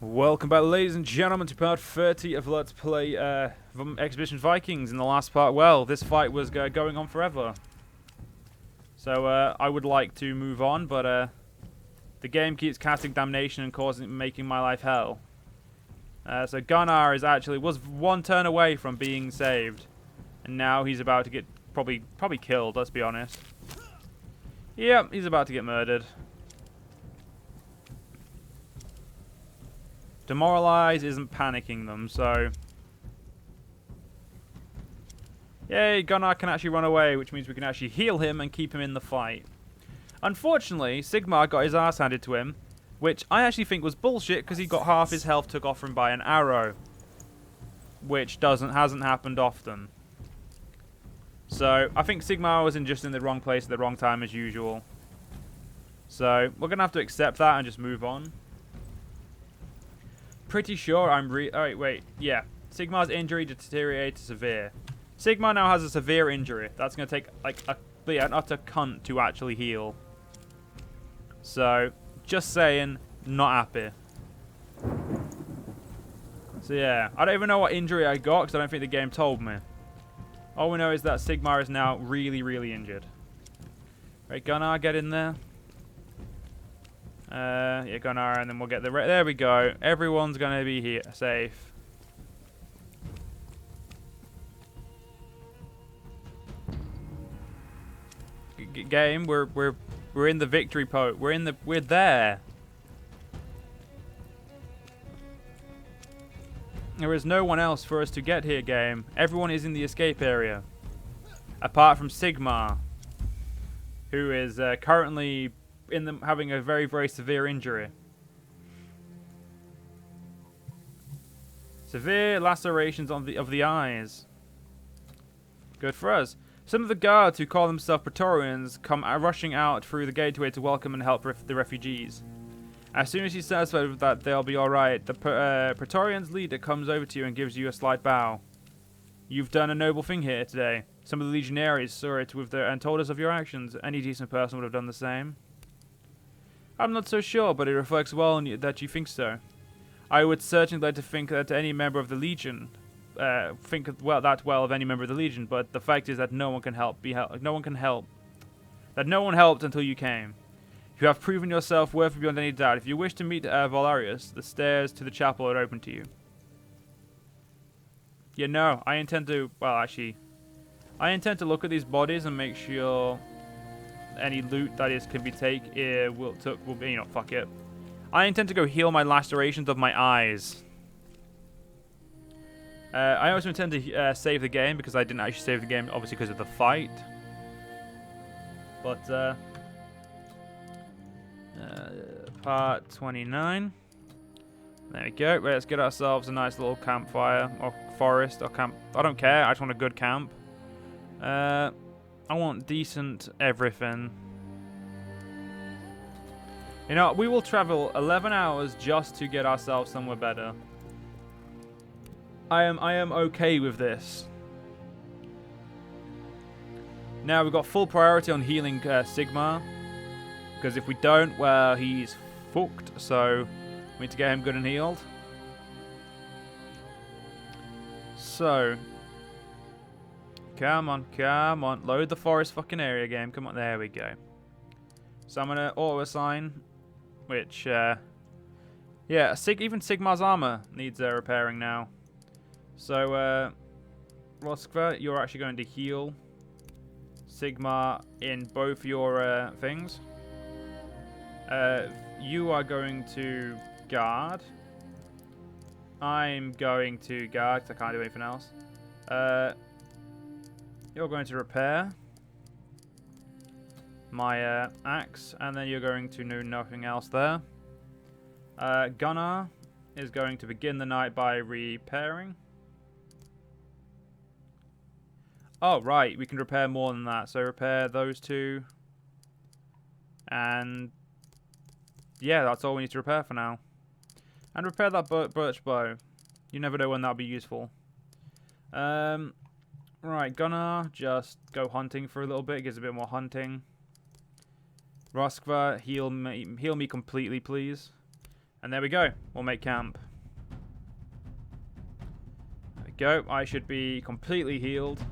Welcome back, ladies and gentlemen, to part 30 of Let's Play Expeditions Vikings. In the last part, well, this fight was going on forever. So I would like to move on, but the game keeps casting damnation and making my life hell. So Gunnar was one turn away from being saved, and now he's about to get probably killed. Let's be honest. Yep, he's about to get murdered. Demoralize isn't panicking them, so... Yay, Gunnar can actually run away, which means we can actually heal him and keep him in the fight. Unfortunately, Sigmar got his ass handed to him, which I actually think was bullshit because he got half his health took off from by an arrow. Which hasn't happened often. So, I think Sigmar was just in the wrong place at the wrong time as usual. So, we're going to have to accept that and just move on. Pretty sure oh, wait. Yeah. Sigmar's injury deteriorated severe. Sigmar now has a severe injury. That's going to take, like, an utter cunt to actually heal. So, just saying, not happy. So, yeah. I don't even know what injury I got, because I don't think the game told me. All we know is that Sigmar is now really, really injured. Right, Gunnar, get in there. Yeah, Gunnar, and then we'll get there we go. Everyone's gonna be here, safe. Game, we're in the victory port. We're there. There is no one else for us to get here, game. Everyone is in the escape area, apart from Sigmar, who is currently having a very, very severe injury. Severe lacerations of the eyes. Good for us. Some of the guards who call themselves Praetorians come rushing out through the gateway to welcome and help the refugees. As soon as he's satisfied with that, they'll be alright. The Praetorians' leader comes over to you and gives you a slight bow. You've done a noble thing here today. Some of the legionaries saw it and told us of your actions. Any decent person would have done the same. I'm not so sure, but it reflects well on you that you think so. I would certainly like to think that any member of the Legion that well of any member of the Legion, but the fact is that no one helped until you came. You have proven yourself worthy beyond any doubt. If you wish to meet Valarius, the stairs to the chapel are open to you. Yeah, no, I intend to look at these bodies and make sure any loot that can be taken will be, fuck it. I intend to go heal my lacerations of my eyes. I also intend to save the game because I didn't actually save the game, obviously because of the fight. But part 29. There we go. Let's get ourselves a nice little campfire or forest or camp. I don't care. I just want a good camp. I want decent everything. You know, we will travel 11 hours just to get ourselves somewhere better. I am okay with this. Now we've got full priority on healing Sigmar. Because if we don't, well, he's fucked. So we need to get him good and healed. So... Come on. Load the forest fucking area game. Come on, there we go. So I'm going to auto-assign, which, yeah, even Sigmar's armor needs repairing now. So, Roskva, you're actually going to heal Sigmar in both your things. You are going to guard. I'm going to guard because I can't do anything else. You're going to repair my axe, and then you're going to do nothing else there. Gunnar is going to begin the night by repairing. Oh, right, we can repair more than that. So repair those two. And yeah, that's all we need to repair for now. And repair that birch bow. You never know when that'll be useful. Right, Gunnar, just go hunting for a little bit. Gives a bit more hunting. Roskva, heal me completely, please. And there we go. We'll make camp. There we go. I should be completely healed.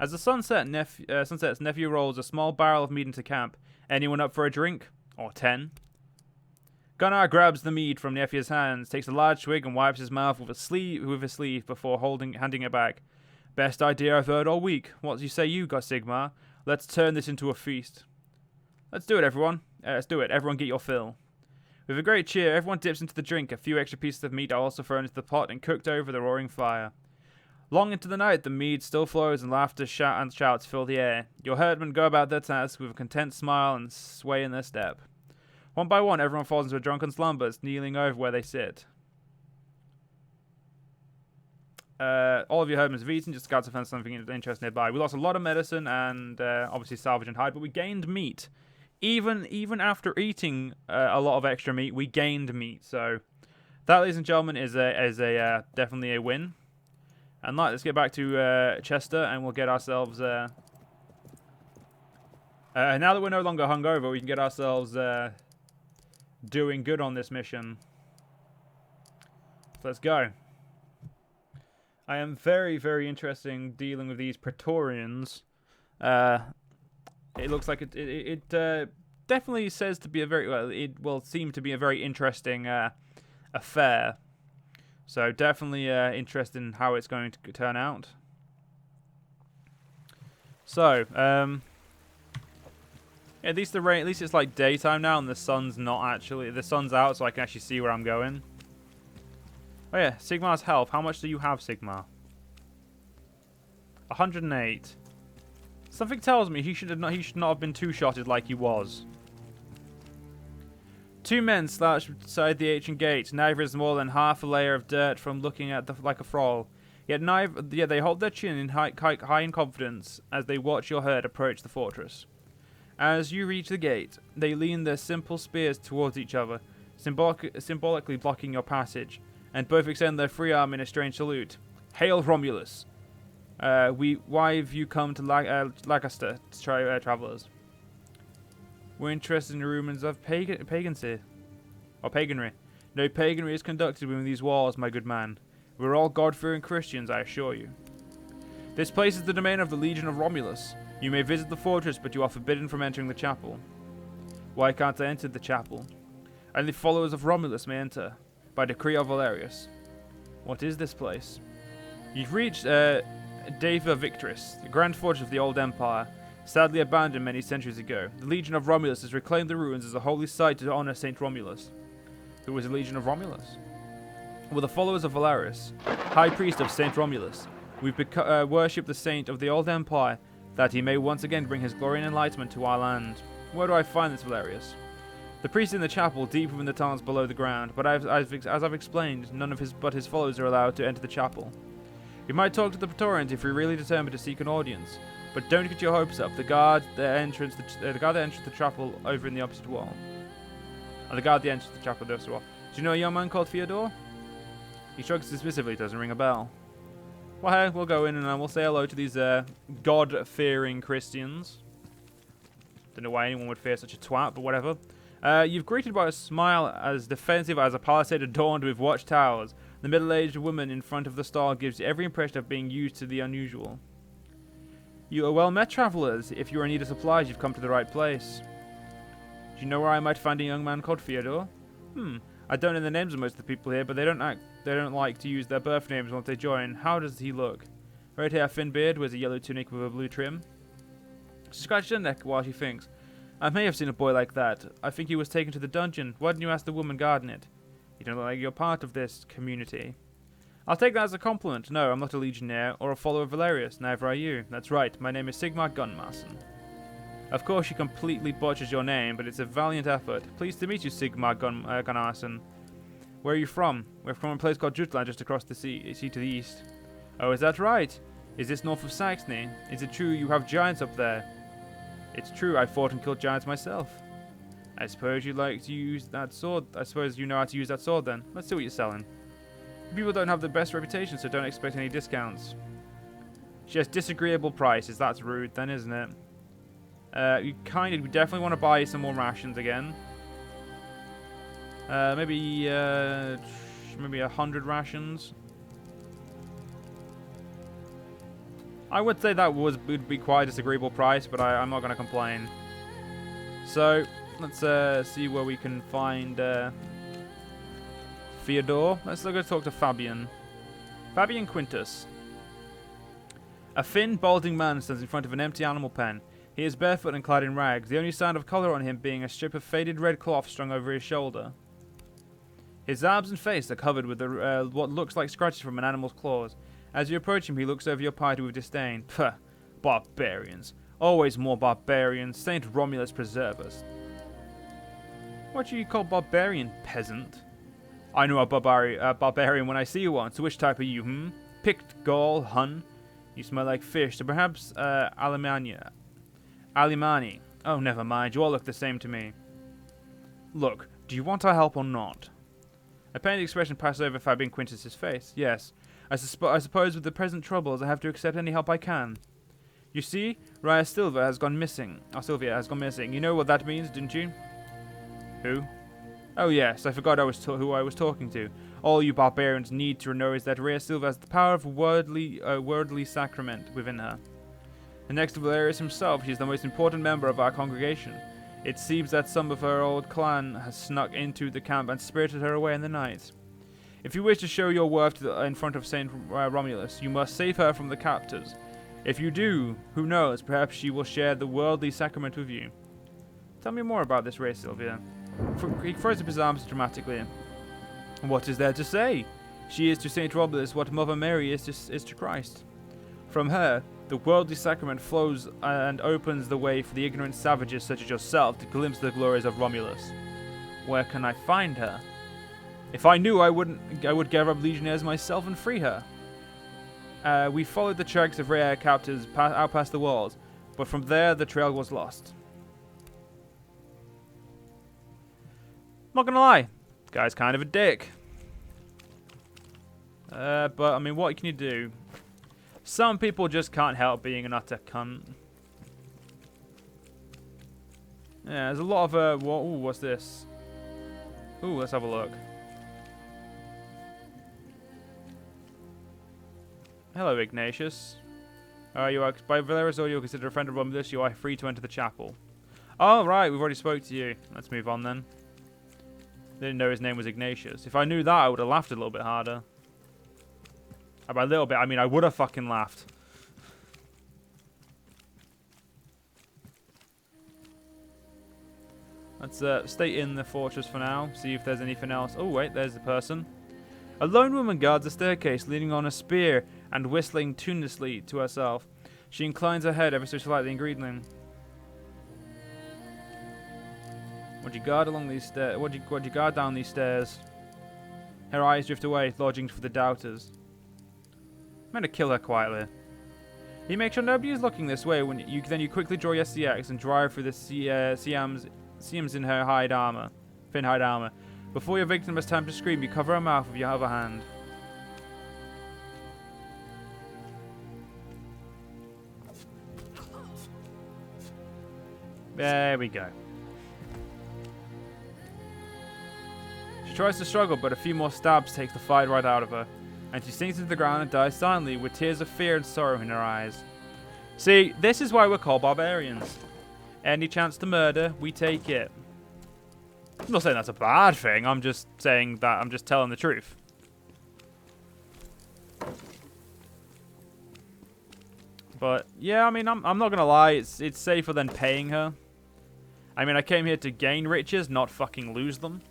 As the sunsets, nephew rolls a small barrel of mead into camp. Anyone up for a drink? Or 10? Gunnar grabs the mead from nephew's hands, takes a large swig, and wipes his mouth with his sleeve before handing it back. Best idea I've heard all week. What do you say, Sigmar? Let's turn this into a feast. Let's do it, everyone. Let's do it. Everyone get your fill. With a great cheer, everyone dips into the drink. A few extra pieces of meat are also thrown into the pot and cooked over the roaring fire. Long into the night, the mead still flows and laughter and shouts fill the air. Your herdmen go about their task with a content smile and sway in their step. One by one, everyone falls into a drunken slumber, kneeling over where they sit. All of your herdmen have eaten, just scouts have found something interesting nearby. We lost a lot of medicine and obviously salvage and hide, but we gained meat. Even after eating a lot of extra meat, we gained meat. So that, ladies and gentlemen, is definitely a win. And let's get back to Chester, and we'll get ourselves... now that we're no longer hungover, we can get ourselves doing good on this mission. So let's go. I am very, very interested in dealing with these Praetorians. It looks like it definitely says to be a very... Well, it will seem to be a very interesting affair. So definitely interested in how it's going to turn out. So, at least it's like daytime now, and the sun's out, so I can actually see where I'm going. Oh yeah, Sigmar's health. How much do you have, Sigmar? 108. Something tells me he should not have been two-shotted like he was. Two men slouched beside the ancient gate. Neither is more than half a layer of dirt from looking at like a thrall. Yet they hold their chin in high in confidence as they watch your herd approach the fortress. As you reach the gate, they lean their simple spears towards each other, symbolically blocking your passage, and both extend their free arm in a strange salute. Hail Romulus! Why have you come to Lancaster, travelers? We're interested in the rumors of pagancy. Or paganry. No paganry is conducted within these walls, my good man. We're all God-fearing Christians, I assure you. This place is the domain of the Legion of Romulus. You may visit the fortress, but you are forbidden from entering the chapel. Why can't I enter the chapel? Only followers of Romulus may enter, by decree of Valerius. What is this place? You've reached Deva Victoris, the grand fortress of the old empire, sadly abandoned many centuries ago. The Legion of Romulus has reclaimed the ruins as a holy site to honor Saint Romulus. Who was the Legion of Romulus? We're the followers of Valerius, High Priest of Saint Romulus. We've worshipped the saint of the old empire, that he may once again bring his glory and enlightenment to our land. Where do I find this Valerius? The priest in the chapel, deep within the tunnels below the ground, but as I've explained, none of his followers are allowed to enter the chapel. You might talk to the Praetorians if you're really determined to seek an audience, but don't get your hopes up. The guard that enters the chapel over in the opposite wall. The guard that enters the chapel the opposite wall. Do you know a young man called Fyodor? He shrugs dismissively, doesn't ring a bell. Well, hey, we'll go in and we'll say hello to these God-fearing Christians. Don't know why anyone would fear such a twat, but whatever. You've greeted by a smile as defensive as a palisade adorned with watchtowers. The middle-aged woman in front of the stall gives you every impression of being used to the unusual. You are well met, travelers. If you are in need of supplies, you've come to the right place. Do you know where I might find a young man called Fyodor? I don't know the names of most of the people here, but they don't like to use their birth names once they join. How does he look? Red hair, thin beard, wears a yellow tunic with a blue trim. She scratches her neck while she thinks. I may have seen a boy like that. I think he was taken to the dungeon. Why didn't you ask the woman guarding it? You don't look like you're part of this community. I'll take that as a compliment. No, I'm not a legionnaire or a follower of Valerius. Neither are you. That's right. My name is Sigmar Gunmarsson. Of course, she completely botches your name, but it's a valiant effort. Pleased to meet you, Sigmar Gunnarsson. Where are you from? We're from a place called Jutland, just across the sea to the east. Oh, is that right? Is this north of Saxony? Is it true you have giants up there? It's true, I fought and killed giants myself. I suppose you'd like to use that sword. I suppose you know how to use that sword then. Let's see what you're selling. People don't have the best reputation, so don't expect any discounts. She has disagreeable prices. That's rude then, isn't it? We definitely want to buy some more rations again. Maybe 100 rations. I would say that would be quite a disagreeable price, but I'm not going to complain. So, let's see where we can find Theodore. Let's go talk to Fabian. Fabian Quintus. A thin, balding man stands in front of an empty animal pen. He is barefoot and clad in rags, the only sign of colour on him being a strip of faded red cloth strung over his shoulder. His arms and face are covered with what looks like scratches from an animal's claws. As you approach him, he looks over your party with disdain. Puh, barbarians. Always more barbarians. Saint Romulus preserve us. What do you call barbarian, peasant? I know a barbarian when I see one. So which type are you, Picked Gaul, Hun? You smell like fish, so perhaps Alimani. Oh, never mind. You all look the same to me. Look, do you want our help or not? A pained expression passes over Fabian Quintus's face. Yes. I suppose with the present troubles, I have to accept any help I can. You see, Raya Silva has gone missing. Or Sylvia has gone missing. You know what that means, didn't you? Who? Oh yes, I forgot who I was talking to. All you barbarians need to know is that Raya Silva has the power of wordly sacrament within her. And next to Valerius himself, she is the most important member of our congregation. It seems that some of her old clan has snuck into the camp and spirited her away in the night. If you wish to show your worth in front of Saint Romulus, you must save her from the captors. If you do, who knows, perhaps she will share the worldly sacrament with you. Tell me more about this Raya Silvia. He throws up his arms dramatically. What is there to say? She is to Saint Romulus what Mother Mary is to Christ. From her, the worldly sacrament flows and opens the way for the ignorant savages such as yourself to glimpse the glories of Romulus. Where can I find her? If I knew, I would gather up legionnaires myself and free her. We followed the tracks of rare captives out past the walls, but from there the trail was lost. Not gonna lie, guy's kind of a dick. But I mean, what can you do? Some people just can't help being an utter cunt. Yeah, there's a lot of what's this? Ooh, let's have a look. Hello, Ignatius. You are by Valerius audio considered a friend of Romulus. You are free to enter the chapel. Oh, right, we've already spoke to you. Let's move on then. Didn't know his name was Ignatius. If I knew that, I would have laughed a little bit harder. And by a little bit, I mean I would have fucking laughed. Let's stay in the fortress for now. See if there's anything else. Oh, wait, there's the person. A lone woman guards a staircase, leaning on a spear and whistling tunelessly to herself. She inclines her head ever so slightly and greeting. Would you guard along these stairs? Would you guard down these stairs? Her eyes drift away, lodging for the doubters. I'm going to kill her quietly. You make sure nobody is looking this way. Then you quickly draw your CX and drive through the seams in her thin hide armor. Before your victim has time to scream, you cover her mouth with your other hand. There we go. She tries to struggle, but a few more stabs take the fight right out of her, and she sinks into the ground and dies silently with tears of fear and sorrow in her eyes. See, this is why we're called barbarians. Any chance to murder, we take it. I'm not saying that's a bad thing, I'm just saying that I'm just telling the truth. But, yeah, I mean, I'm not gonna lie, it's safer than paying her. I mean, I came here to gain riches, not fucking lose them.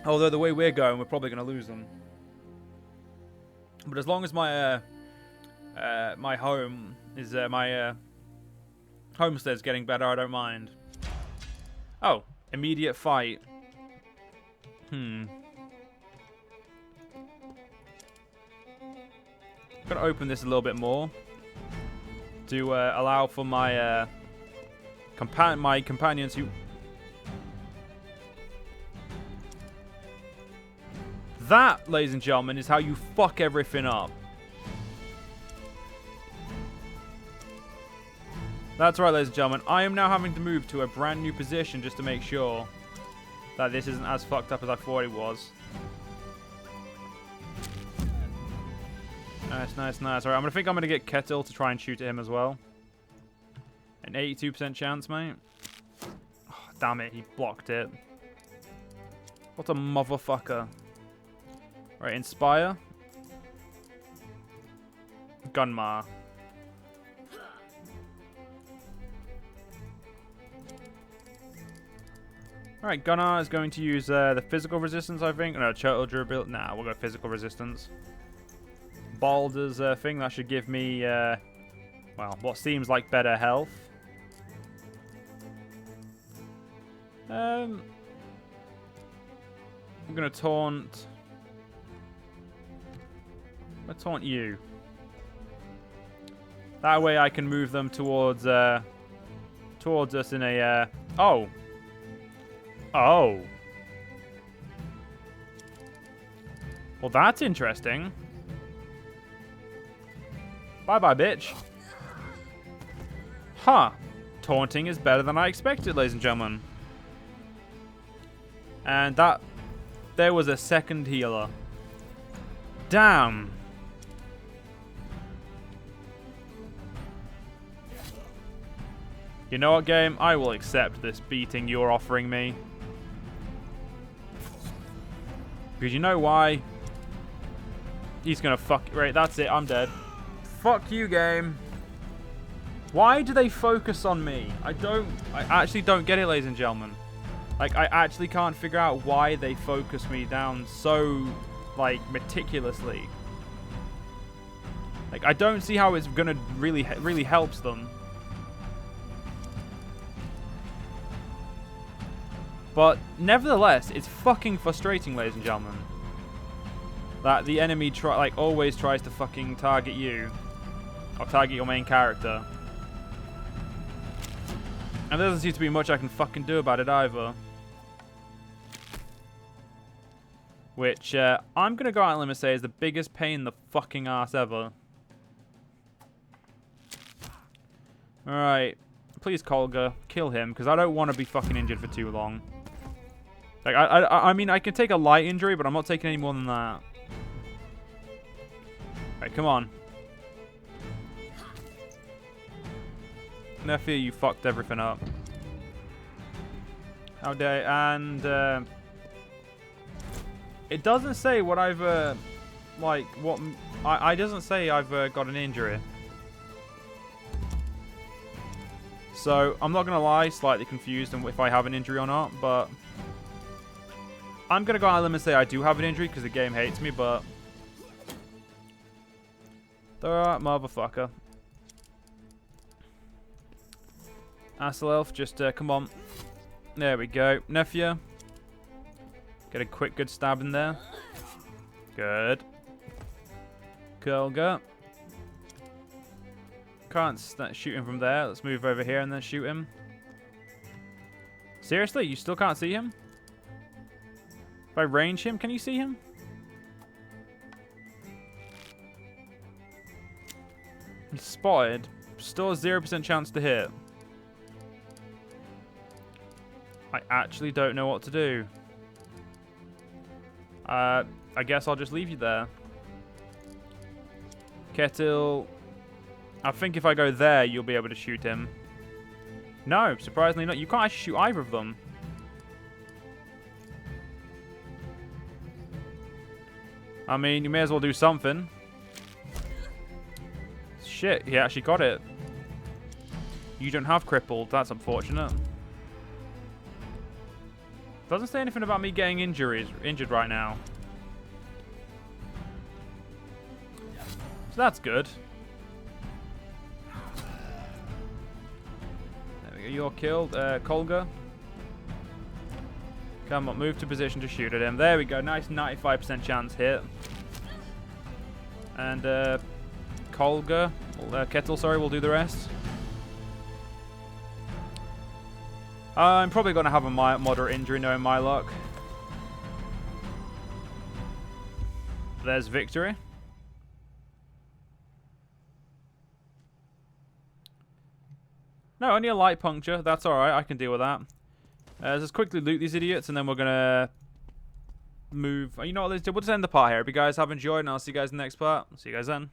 Although the way we're going, we're probably gonna lose them. But as long as my my home is my homestead's getting better, I don't mind. Oh, immediate fight. Gotta open this a little bit more to allow for my companions who. That, ladies and gentlemen, is how you fuck everything up. That's right, ladies and gentlemen. I am now having to move to a brand new position just to make sure that this isn't as fucked up as I thought it was. Nice, nice, nice. Alright, I'm going to get Kettle to try and shoot at him as well. An 82% chance, mate. Oh, damn it, he blocked it. What a motherfucker. Right, Inspire. Gunmar. Alright, Gunnar is going to use the physical resistance, I think. No, total durability. Nah, we'll go physical resistance. Baldur's thing, that should give me, well, what seems like better health. I'm going to taunt... I'm going to taunt you. That way I can move them towards us in a, oh! Oh. Well, that's interesting. Bye-bye, bitch. Huh. Taunting is better than I expected, ladies and gentlemen. And that... There was a second healer. Damn. You know what, game? I will accept this beating you're offering me. Because you know why? He's gonna fuck... Right, that's it. I'm dead. Fuck you, game. Why do they focus on me? I actually don't get it, ladies and gentlemen. Like, I actually can't figure out why they focus me down so, like, meticulously. Like, I don't see how it's gonna really helps them. But, nevertheless, it's fucking frustrating, ladies and gentlemen. That the enemy, always tries to fucking target you. Or target your main character. And there doesn't seem to be much I can fucking do about it either. Which, I'm gonna go out on a limb and say is the biggest pain in the fucking ass ever. Alright. Please, Kolga, kill him, because I don't want to be fucking injured for too long. Like, I mean, I can take a light injury, but I'm not taking any more than that. Alright, come on. Nephew, you fucked everything up. How dare... And, it doesn't say what I've, like, what... I doesn't say I've got an injury. So, I'm not going to lie, slightly confused on if I have an injury or not, but... I'm going to go out on a limb and say I do have an injury because the game hates me, but... Alright, motherfucker. Asselelf, just, come on. There we go. Nephew. Get a quick, good stab in there. Good. Kolga. Can't shoot him from there. Let's move over here and then shoot him. Seriously? You still can't see him? If I range him, can you see him? He's spotted. Still a 0% chance to hit. I actually don't know what to do. I guess I'll just leave you there. Kettle. I think if I go there, you'll be able to shoot him. No, surprisingly not. You can't actually shoot either of them. I mean, you may as well do something. Shit, he actually got it. You don't have crippled. That's unfortunate. Doesn't say anything about me getting injured right now. So that's good. There we go. You're killed. Kolga. Come on, move to position to shoot at him. There we go. Nice 95% chance hit. And Kolga, Kettle, sorry, will do the rest. I'm probably going to have a moderate injury knowing my luck. There's victory. No, only a light puncture. That's alright. I can deal with that. Let's just quickly loot these idiots, and then we're going to move. You know what? We'll just end the part here. Hope you guys have enjoyed, and I'll see you guys in the next part. See you guys then.